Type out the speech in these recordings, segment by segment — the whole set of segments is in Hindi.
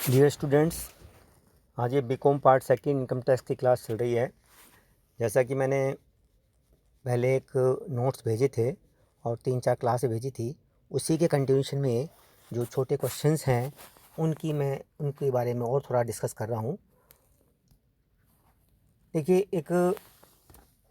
डियर स्टूडेंट्स, आज ये BCom part second income tax की क्लास चल रही है। जैसा कि मैंने पहले एक नोट्स भेजे थे और 3-4 क्लासें भेजी थी, उसी के कंटिन्यूशन में जो छोटे क्वेश्चंस हैं उनके बारे में और थोड़ा डिस्कस कर रहा हूँ। देखिए, एक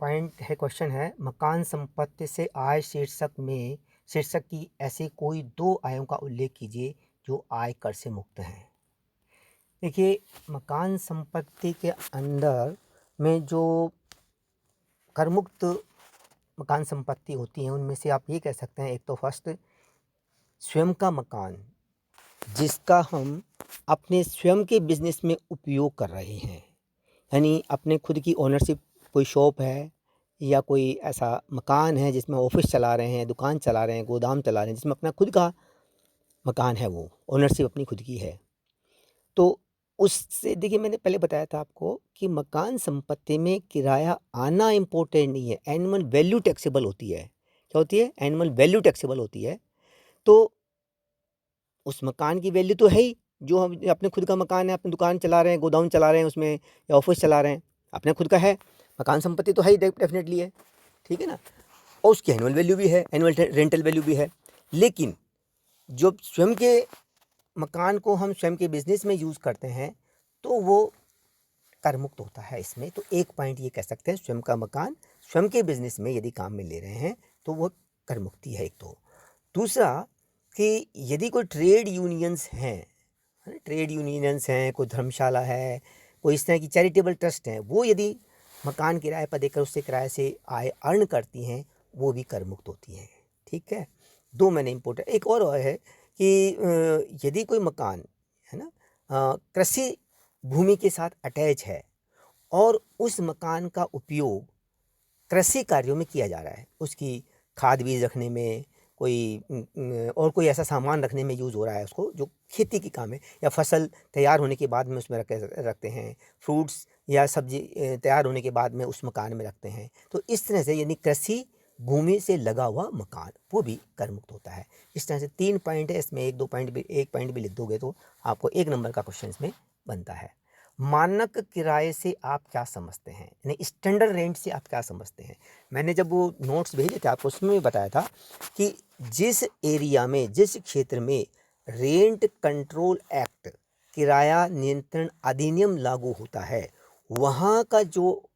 पॉइंट है, क्वेश्चन है, मकान संपत्ति से आय शीर्षक की ऐसे कोई 2 आयों का उल्लेख कीजिए जो आय कर से मुक्त हैं। देखिए, मकान संपत्ति के अंदर में जो करमुक्त मकान संपत्ति होती हैं उनमें से आप ये कह सकते हैं, एक तो फर्स्ट स्वयं का मकान जिसका हम अपने स्वयं के बिजनेस में उपयोग कर रहे हैं, यानी अपने खुद की ओनरशिप, कोई शॉप है या कोई ऐसा मकान है जिसमें ऑफिस चला रहे हैं, दुकान चला रहे हैं, गोदाम चला रहे हैं, जिसमें अपना खुद का मकान है, वो ओनरशिप अपनी खुद की है। तो उससे देखिए, मैंने पहले बताया था आपको कि मकान संपत्ति में किराया आना इम्पोर्टेंट नहीं है, एनुअल वैल्यू टैक्सेबल होती है। क्या होती है? एनुअल वैल्यू टैक्सेबल होती है। तो उस मकान की वैल्यू तो है ही, जो हम अपने खुद का मकान है, अपनी दुकान चला रहे हैं, गोदाम चला रहे हैं उसमें, या ऑफिस चला रहे हैं, अपने खुद का है, मकान संपत्ति तो है ही, डेफिनेटली है, ठीक है ना। और उसकी एनुअल वैल्यू भी है, एनुअल रेंटल वैल्यू भी है। लेकिन जो स्वयं के मकान को हम स्वयं के बिजनेस में यूज़ करते हैं तो वो कर मुक्त होता है इसमें। तो एक पॉइंट ये कह सकते हैं, स्वयं का मकान स्वयं के बिजनेस में यदि काम में ले रहे हैं तो वो कर मुक्ति है, एक तो। दूसरा कि यदि कोई ट्रेड यूनियंस हैं, कोई धर्मशाला है, कोई इस तरह की चैरिटेबल ट्रस्ट हैं, वो यदि मकान किराए पर देकर उससे किराए से आय अर्न करती हैं, वो भी कर मुक्त होती हैं, ठीक है। 2 मैंने इम्पोर्टेंट, एक और है कि यदि कोई मकान है ना, कृषि भूमि के साथ अटैच है और उस मकान का उपयोग कृषि कार्यों में किया जा रहा है, उसकी खाद बीज रखने में, और कोई ऐसा सामान रखने में यूज़ हो रहा है उसको, जो खेती की काम है, या फसल तैयार होने के बाद में उसमें रखते हैं, फ्रूट्स या सब्जी तैयार होने के बाद में उस मकान में रखते हैं। तो इस तरह से यानी कृषि भूमि से लगा हुआ मकान, वो भी कर मुक्त होता है। इस तरह से 3 पॉइंट है इसमें, एक पॉइंट भी लिख दोगे तो आपको 1 नंबर का क्वेश्चन इसमें बनता है। मानक किराए से आप क्या समझते हैं, यानी स्टैंडर्ड रेंट से आप क्या समझते हैं। मैंने जब वो नोट्स भेजे थे आपको, उसमें भी बताया था कि जिस एरिया में, जिस क्षेत्र में रेंट कंट्रोल एक्ट, किराया नियंत्रण अधिनियम लागू होता है, वहाँ का जो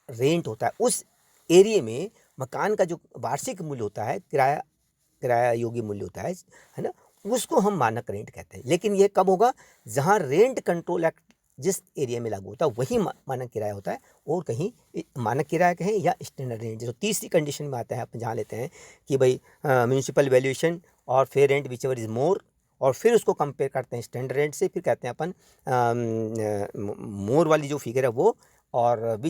रेंट होता है, उस एरिया में मकान का जो वार्षिक मूल्य होता है, किराया योग्य मूल्य होता है ना, उसको हम मानक रेंट कहते हैं। लेकिन ये कब होगा? जहाँ रेंट कंट्रोल एक्ट जिस एरिया में लागू होता है वही मानक किराया होता है, और कहीं मानक किराया कहें या स्टैंडर्ड रेंट। जो तीसरी कंडीशन में आता है, अपन जहाँ लेते हैं कि भाई म्यूनिसिपल वैल्यूएशन और fair rent which ever is more, और फिर उसको कंपेयर करते हैं स्टैंडर्ड रेंट से, फिर कहते हैं अपन मोर वाली जो फिगर है वो, और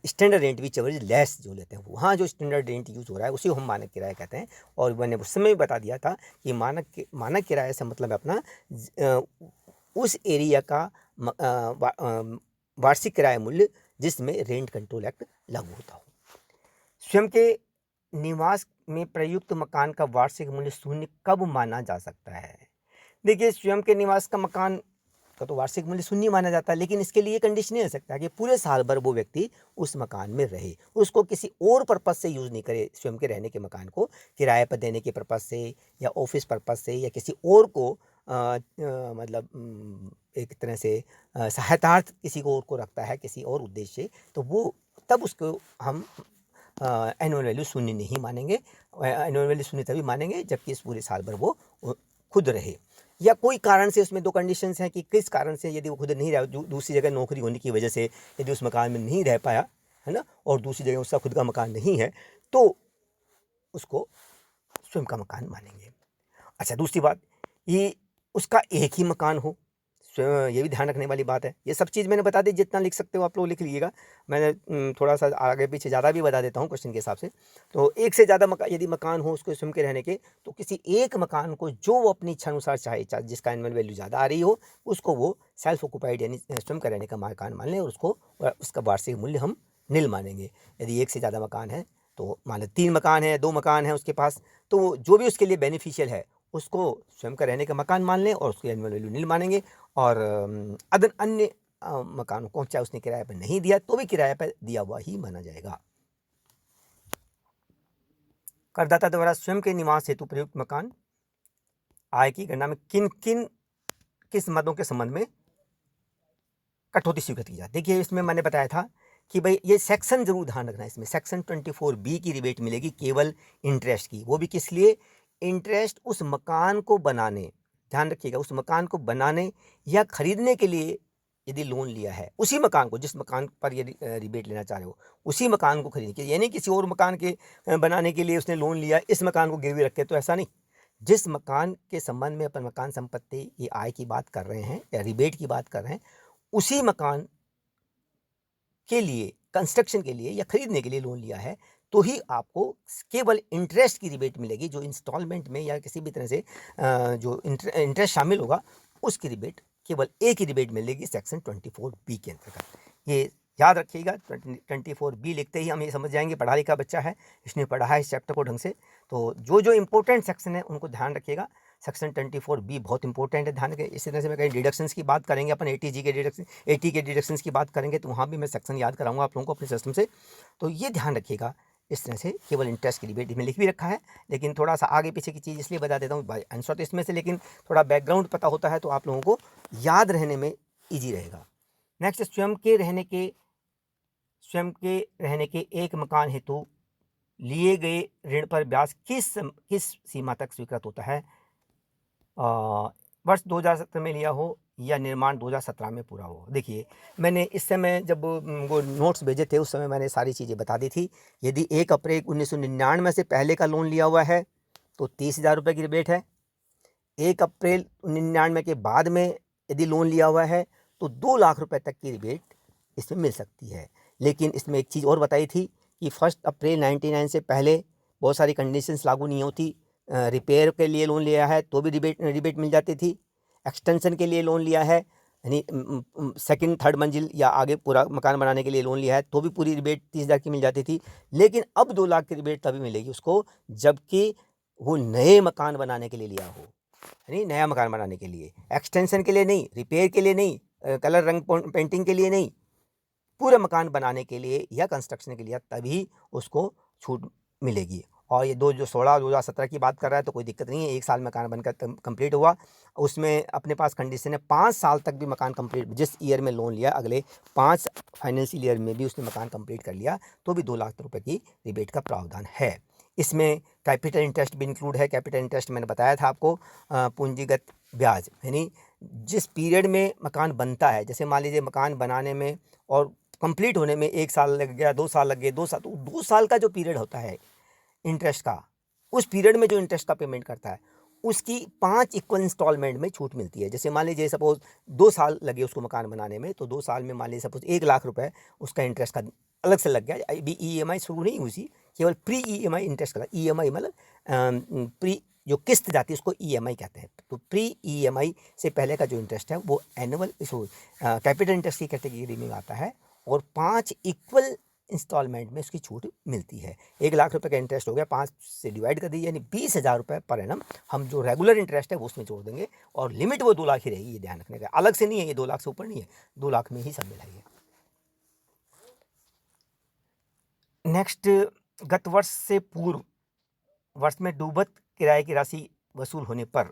standard rent which ever is less जो लेते हैं, वहाँ जो स्टैंडर्ड रेंट यूज़ हो रहा है उसी को हम मानक किराया कहते हैं। और मैंने उस समय भी बता दिया था कि मानक किराए से मतलब है अपना उस एरिया का वार्षिक किराया मूल्य जिसमें रेंट कंट्रोल एक्ट लागू होता हो। स्वयं के निवास में प्रयुक्त मकान का वार्षिक मूल्य शून्य कब माना जा सकता है? देखिए, स्वयं के निवास का मकान का तो वार्षिक मूल्य शून्य माना जाता है, लेकिन इसके लिए कंडीशन नहीं हो सकता कि पूरे साल भर वो व्यक्ति उस मकान में रहे, उसको किसी और पर्पज़ से यूज़ नहीं करे, स्वयं के रहने के मकान को किराए पर देने के पर्पज़ से, या ऑफिस पर्पज़ से, या किसी और को मतलब एक तरह से सहायतार्थ किसी को और को रखता है किसी और उद्देश्य से, तो वो तब उसको हम एनुअल वैल्यू शून्य नहीं मानेंगे। एनुअल वैल्यू शून्य तभी मानेंगे जबकि इस पूरे साल भर वो खुद रहे, या कोई कारण से, उसमें 2 कंडीशंस हैं कि किस कारण से, यदि वो खुद नहीं रहा, दूसरी जगह नौकरी होने की वजह से यदि उस मकान में नहीं रह पाया, है ना, और दूसरी जगह उसका खुद का मकान नहीं है, तो उसको स्वयं का मकान मानेंगे। अच्छा, दूसरी बात, ये उसका एक ही मकान हो, ये भी ध्यान रखने वाली बात है। ये सब चीज़ मैंने बता दी, जितना लिख सकते हो आप लोग लिख लीजिएगा। मैंने थोड़ा सा आगे पीछे ज़्यादा भी बता देता हूँ क्वेश्चन के हिसाब से। तो एक से ज़्यादा यदि मकान हो उसको स्वयं के रहने के, तो किसी एक मकान को जो वो अपनी इच्छा अनुसार चाहे, जिसका एनुअल वैल्यू ज़्यादा आ रही हो, उसको वो सेल्फ ऑक्यूपाइड यानी स्वयं का रहने का मकान मान लें, और उसका वार्षिक मूल्य हम नील मानेंगे। यदि एक से ज़्यादा मकान है तो मान लें 3 मकान है, 2 मकान है उसके पास, तो जो भी उसके लिए बेनिफिशियल है उसको स्वयं का रहने का मकान मान लें और उसकी एनुअल वैल्यू नील मानेंगे, और अदर अन्य मकानों को चाहे उसने किराए पर नहीं दिया तो भी किराए पर दिया हुआ ही माना जाएगा। करदाता द्वारा स्वयं के निवास हेतु प्रयुक्त मकान आय की गणना में किस मदों के संबंध में कटौती स्वीकृत की जाती है। देखिए, इसमें मैंने बताया था कि भाई ये सेक्शन जरूर ध्यान रखना है। इसमें सेक्शन 24B की रिबेट मिलेगी केवल इंटरेस्ट की। वो भी किस लिए? इंटरेस्ट उस मकान को बनाने, ध्यान रखिएगा, उस मकान को बनाने या खरीदने के लिए यदि लोन लिया है, उसी मकान को, जिस मकान पर यदि रिबेट लेना चाह रहे हो, उसी मकान को खरीदने के लिए, यानी किसी और मकान के बनाने के लिए उसने लोन लिया, इस मकान को गिरवी रखे, तो ऐसा नहीं। जिस मकान के संबंध में अपन मकान संपत्ति की आय की बात कर रहे हैं या रिबेट की बात कर रहे हैं, उसी मकान के लिए, कंस्ट्रक्शन के लिए या खरीदने के लिए लोन लिया है, तो ही आपको केवल इंटरेस्ट की रिबेट मिलेगी। जो इंस्टॉलमेंट में या किसी भी तरह से जो इंटरेस्ट शामिल होगा, उसकी रिबेट केवल एक ही रिबेट मिलेगी सेक्शन 24B के अंतर्गत। ये याद रखिएगा। 24B लिखते ही हम ये समझ जाएंगे पढ़ा लिखा बच्चा है, इसने पढ़ा है इस चैप्टर को ढंग से। तो जो इंपॉर्टेंट सेक्शन है उनको ध्यान रखिएगा। सेक्शन 24B बहुत इंपॉर्टेंट है, ध्यान रखें। इसी तरह से मैं कहीं डिडक्शंस की बात करेंगे, अपन 80 के डिडक्शंस की बात करेंगे, तो वहाँ भी मैं सेक्शन याद कराऊंगा आप लोगों को अपने सिस्टम से। तो ये ध्यान रखिएगा। इस तरह से केवल इंटरेस्ट की रिबेट में लिख भी रखा है, लेकिन थोड़ा सा आगे पीछे की चीज़ इसलिए बता देता हूँ, आंसर तो इसमें से, लेकिन थोड़ा बैकग्राउंड पता होता है तो आप लोगों को याद रहने में ईजी रहेगा। नेक्स्ट, स्वयं के रहने के एक मकान हेतु लिए गए ऋण पर ब्याज किस सीमा तक स्वीकृत होता है? वर्ष 2017 में लिया हो या निर्माण 2017 में पूरा हो। देखिए, मैंने इस समय जब वो नोट्स भेजे थे, उस समय मैंने सारी चीज़ें बता दी थी। यदि 1 अप्रैल 1999 से पहले का लोन लिया हुआ है तो 30,000 रुपये की रिबेट है। 1 अप्रैल 99 के बाद में यदि लोन लिया हुआ है तो 2 लाख रुपए तक की रिबेट इसमें मिल सकती है। लेकिन इसमें एक चीज़ और बताई थी कि 1 अप्रैल 99 से पहले बहुत सारी कंडीशंस लागू नहीं होती। रिपेयर के लिए लोन लिया है तो भी रिबेट मिल जाती थी। एक्सटेंशन के लिए लोन लिया है, यानी सेकंड थर्ड मंजिल या आगे पूरा मकान बनाने के लिए लोन लिया है, तो भी पूरी रिबेट 30,000 की मिल जाती थी। लेकिन अब 2 लाख की रिबेट तभी मिलेगी उसको जबकि वो नए मकान बनाने के लिए लिया हो, यानी नया मकान बनाने के लिए, एक्सटेंशन के लिए नहीं, रिपेयर के लिए नहीं, कलर रंग पेंटिंग के लिए नहीं, पूरा मकान बनाने के लिए या कंस्ट्रक्शन के लिए, तभी उसको छूट मिलेगी। और ये 2016-2017 की बात कर रहा है तो कोई दिक्कत नहीं है। 1 साल मकान बनकर कंप्लीट हुआ, उसमें अपने पास कंडीशन है 5 साल तक भी मकान कंप्लीट, जिस ईयर में लोन लिया अगले 5 फाइनेंशियल ईयर में भी उसने मकान कंप्लीट कर लिया तो भी 2 लाख रुपए की रिबेट का प्रावधान है। इसमें कैपिटल इंटरेस्ट भी इंक्लूड है। कैपिटल इंटरेस्ट मैंने बताया था आपको, पूंजीगत ब्याज, यानी जिस पीरियड में मकान बनता है, जैसे मान लीजिए मकान बनाने में और कंप्लीट होने में 1 साल लग गया, 2 साल लग गए, 2 साल, तो 2 साल का जो पीरियड होता है इंटरेस्ट का, उस पीरियड में जो इंटरेस्ट का पेमेंट करता है उसकी 5 इक्वल इंस्टॉलमेंट में छूट मिलती है। जैसे मान लीजिए सपोज 2 साल लगे उसको मकान बनाने में, तो 2 साल में मान लीजिए सपोज 1 लाख रुपए उसका इंटरेस्ट का अलग से लग गया। अभी EMI शुरू नहीं हुई थी, केवल प्री EMI इंटरेस्ट का। EMI मतलब प्री जो किस्त जाती है उसको EMI कहते हैं। तो प्री EMI से पहले का जो इंटरेस्ट है वो एनुअल कैपिटल इंटरेस्ट की कैटेगरी में आता है और 5 इक्वल इंस्टॉलमेंट में उसकी छूट मिलती है। 1 लाख रुपए का इंटरेस्ट हो गया, 5 से डिवाइड कर दीजिए, यानी 20,000 रुपये पर एनम हम जो रेगुलर इंटरेस्ट है वो उसमें जोड़ देंगे और लिमिट वो 2 लाख ही रहेगी। ये ध्यान रखने का, अलग से नहीं है, ये 2 लाख से ऊपर नहीं है, 2 लाख में ही सब मिलाइए। नेक्स्ट, गत वर्ष से पूर्व वर्ष में डूबत किराए की राशि वसूल होने पर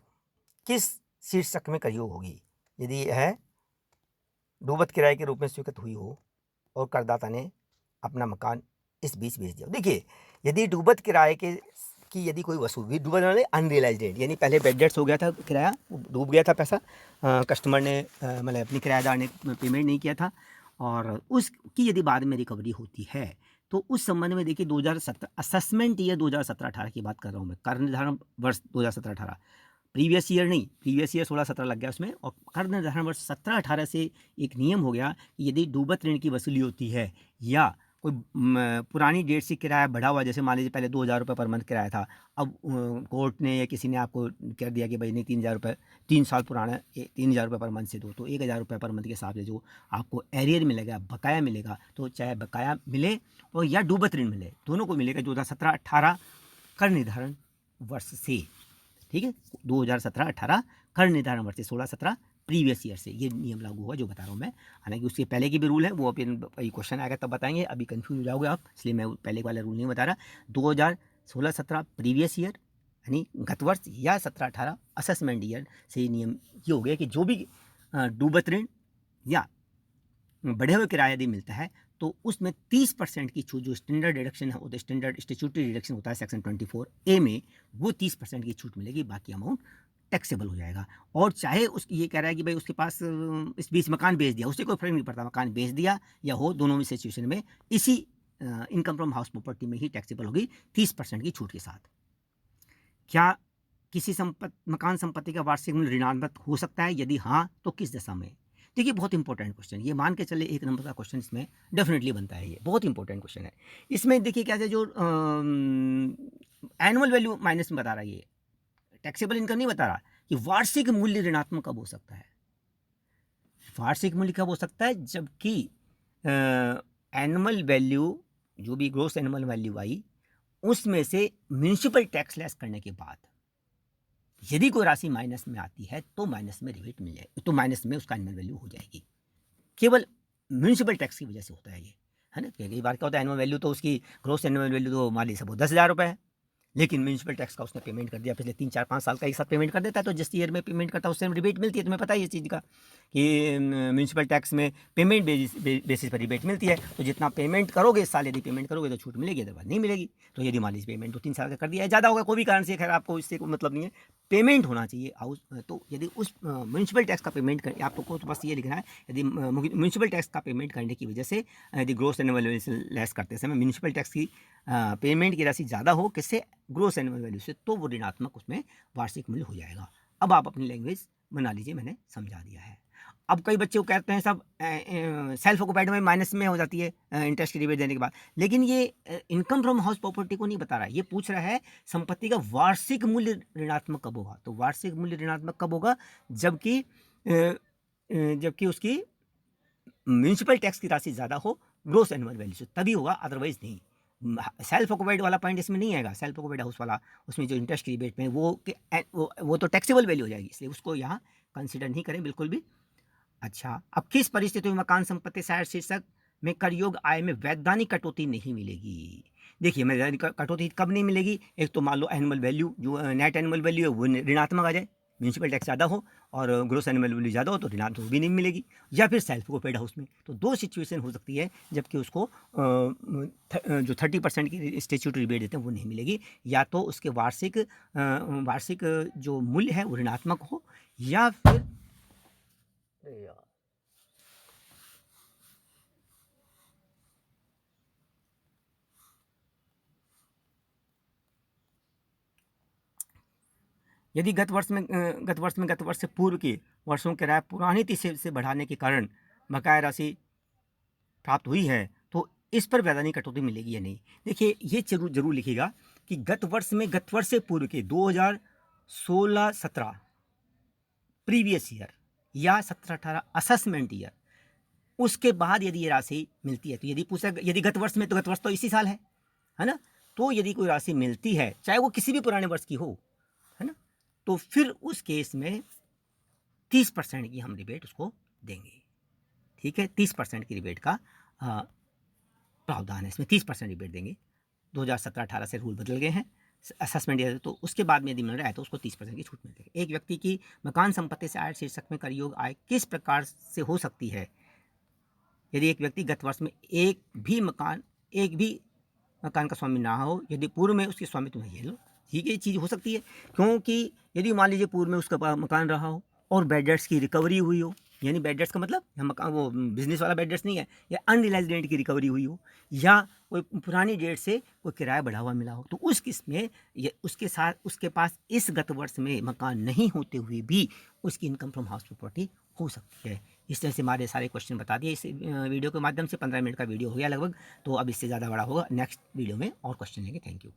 किस शीर्षक में प्रयोग होगी? यदि यह है डूबत किराए के रूप में स्वीकृत हुई हो और करदाता ने अपना मकान इस बीच बेच दिया। देखिए, यदि डूबत किराए के की यदि कोई वसूल हुई, डूबत वाले अनरियलाइज रेट, यानी पहले बेड डेट्स हो गया था, किराया डूब गया था, पैसा कस्टमर ने मतलब अपनी किराएदार ने पेमेंट नहीं किया था और उसकी यदि बाद में रिकवरी होती है तो उस संबंध में देखिए 2017 असेसमेंट ईयर 2017-18 की बात कर रहा हूँ मैं, कर निर्धारण वर्ष 2017-18, प्रीवियस ईयर नहीं, प्रीवियस ईयर 16-17 लग गया उसमें। और कर निर्धारण वर्ष 17-18 से एक नियम हो गया कि यदि डूबत ऋण की वसूली होती है या कोई पुरानी डेट से किराया बढ़ा हुआ, जैसे मान लीजिए पहले 2,000 रुपये पर मंथ किराया था, अब कोर्ट ने या किसी ने आपको कह दिया कि भाई नहीं 3,000 रुपये, 3 साल पुराना 3,000 रुपये पर मंथ से दो, तो 1,000 रुपये पर मंथ के हिसाब से जो आपको एरियर मिलेगा, बकाया मिलेगा, तो चाहे बकाया मिले और या डूबत ऋण मिले, दोनों को मिलेगा 2017-18 कर निर्धारण वर्ष से। ठीक है, 2017-18 कर निर्धारण वर्ष से 16-17 प्रीवियस ईयर से ये नियम लागू हुआ जो बता रहा हूँ मैं। हालांकि उसके पहले के भी रूल है, वो फिर क्वेश्चन आएगा तब बताएंगे, अभी कंफ्यूज हो जाओगे आप, इसलिए मैं पहले वाला रूल नहीं बता रहा। 2016-17 प्रीवियस ईयर यानी गत वर्ष या 17-18 असेसमेंट ईयर से ये नियम ये हो गया कि जो भी डूबत ऋण या बढ़े हुए किराया यदि मिलता है तो उसमें 30% की छूट, जो स्टैंडर्ड डिडक्शन है, वो स्टैंडर्ड स्टैट्यूटरी डिडक्शन होता है सेक्शन 24A में, वो 30% की छूट मिलेगी, बाकी अमाउंट टैक्सेबल हो जाएगा। और चाहे उस ये कह रहा है कि भाई उसके पास इस बीच मकान बेच दिया, उससे कोई फर्क नहीं पड़ता, मकान बेच दिया या हो, दोनों में सिचुएशन में इसी इनकम फ्रॉम हाउस प्रॉपर्टी में ही टैक्सेबल होगी 30% की छूट के साथ। क्या किसी मकान संपत्ति का वार्षिक मूल्य ऋणात्मक हो सकता है? यदि हाँ तो किस दशा में? देखिए बहुत इंपॉर्टेंट क्वेश्चन, ये मान के चले 1 नंबर का क्वेश्चन इसमें डेफिनेटली बनता है, ये बहुत इंपॉर्टेंट क्वेश्चन है। इसमें देखिए क्या है, जो एनुअल वैल्यू माइनस में बता रहा है, ये टैक्सेबल इनकम नहीं बता रहा कि वार्षिक मूल्य ऋणात्मक कब हो सकता है। वार्षिक मूल्य कब हो सकता है? जबकि एनुअल वैल्यू, जो भी ग्रोस एनुअल वैल्यू आई, उसमें से म्यूनिसिपल टैक्स लेस करने के बाद यदि कोई राशि माइनस में आती है तो माइनस में रिबेट मिल जाएगी, तो माइनस में उसका एनुअल वैल्यू हो जाएगी। केवल म्यूनिसिपल टैक्स की वजह से होता है ये, है ना। कई बार क्या होता है, एनुअल वैल्यू तो उसकी ग्रोस एनुअल वैल्यू तो मान लीजिए वो 10,000 रुपये है, लेकिन म्यूनिसिपल टैक्स का उसने पेमेंट कर दिया, पिछले 3-4-5 साल का एक साथ पेमेंट कर देता है, तो जिस ईयर में पेमेंट करता है उससे रिबेट मिलती है। तुम्हें पता है ये चीज़ का कि म्यूनिसिपल टैक्स में पेमेंट बेसिस पर रिबेट मिलती है। तो जितना पेमेंट करोगे इस साल यदि पेमेंट करोगे तो छूट मिलेगी, अदरवाइज नहीं मिलेगी। तो यदि मान लीजिए पेमेंट 2-3 साल का कर दिया है, ज़्यादा होगा कोई भी कारण से, खैर आपको इससे कोई मतलब नहीं है, पेमेंट होना चाहिए हाउस। तो यदि उस म्यूनिसिपल टैक्स का पेमेंट कर, आपको तो बस ये लिखना है, यदि म्यूनिसिपल टैक्स का पेमेंट करने की वजह से यदि ग्रोस एनुअल वैल्यू से लेस करते समय म्यूनिसिपल टैक्स की पेमेंट की राशि ज़्यादा हो, किससे? ग्रोस एनुअल वैल्यू से, तो वो ऋणात्मक उसमें वार्षिक मूल्य हो जाएगा। अब आप अपनी लैंग्वेज बना लीजिए, मैंने समझा दिया है। अब कई बच्चे को कहते हैं सब सेल्फ ऑक्युपाइड में माइनस में हो जाती है इंटरेस्ट की रिबेट देने के बाद, लेकिन ये इनकम फ्रॉम हाउस प्रॉपर्टी को नहीं बता रहा है, ये पूछ रहा है संपत्ति का वार्षिक मूल्य ऋणात्मक कब होगा। तो वार्षिक मूल्य ऋणात्मक कब होगा? जबकि उसकी म्यूनिसिपल टैक्स की राशि ज़्यादा हो ग्रोस एनुअल वैल्यू से, तभी होगा, अदरवाइज नहीं। सेल्फ ऑक्युपाइड वाला पॉइंट इसमें नहीं आएगा। सेल्फ ऑक्युपाइड हाउस वाला, उसमें जो इंटरेस्ट रिबेट में वो तो टैक्सेबल वैल्यू हो जाएगी, इसलिए उसको यहाँ कंसिडर नहीं करें बिल्कुल भी। अच्छा, अब किस परिस्थिति में मकान संपत्ति सहायक शीर्षक में कर योग्य आय में वैधानिक कटौती नहीं मिलेगी? देखिए वैधानिक कटौती कब नहीं मिलेगी? एक तो मान लो एनुअल वैल्यू, जो नेट एनुअल वैल्यू है वो ऋणात्मक आ जाए, म्यूनिसिपल टैक्स ज़्यादा हो और ग्रोस एनुअल वैल्यू ज़्यादा हो, तो ऋणात्मक भी नहीं मिलेगी। या फिर सेल्फ ऑक्युपाइड हाउस में तो दो सिचुएशन हो सकती है जबकि उसको जो 30% की स्टैट्यूटरी रिबेट देते हैं वो नहीं मिलेगी। या तो उसके वार्षिक जो मूल्य है वो ऋणात्मक हो, या फिर यदि गत वर्ष से पूर्व के वर्षों किराया पुरानी तिथि से बढ़ाने के कारण बकाया राशि प्राप्त हुई है तो इस पर वैधानिक कटौती मिलेगी या नहीं। देखिए ये जरूर लिखिएगा कि गत वर्ष से पूर्व के 2016-17 प्रीवियस ईयर या 17-18 असेसमेंट ईयर, उसके बाद यदि ये राशि मिलती है, तो यदि पूछा यदि गत वर्ष में, तो गत वर्ष तो इसी साल है ना, तो यदि कोई राशि मिलती है चाहे वो किसी भी पुराने वर्ष की हो, है ना, तो फिर उस केस में 30% की हम रिबेट उसको देंगे। ठीक है, 30% की रिबेट का प्रावधान है इसमें, 30% रिबेट देंगे। 2017-18 से रूल बदल गए हैं असेसमेंट ईयर, तो उसके बाद में यदि मिल रहा है तो उसको 30% की छूट मिलती है। एक व्यक्ति की मकान संपत्ति से आय शीर्षक में कर योग्य आय किस प्रकार से हो सकती है? यदि एक व्यक्ति गत वर्ष में एक भी मकान का स्वामी ना हो, यदि पूर्व में उसके स्वामित्व में, ये लो ठीक है, ये चीज़ हो सकती है। क्योंकि यदि मान लीजिए पूर्व में उसका मकान रहा हो और बेड डेट्स की रिकवरी हुई हो, यानी बेड डेट्स का मतलब मकान वो बिजनेस वाला बेड डेट्स नहीं है, या अनरिलाइज्ड रेंट की रिकवरी हुई हो, या कोई पुरानी डेट से कोई किराया बढ़ा हुआ मिला हो, तो उस किस में ये उसके पास इस गत वर्ष में मकान नहीं होते हुए भी उसकी इनकम फ्रॉम हाउस प्रॉपर्टी हो सकती है। इस तरह से हमारे सारे क्वेश्चन बता दिए इस वीडियो के माध्यम से। 15 मिनट का वीडियो हो गया लगभग, तो अब इससे ज़्यादा बड़ा होगा, नेक्स्ट वीडियो में और क्वेश्चन लेंगे। Thank you.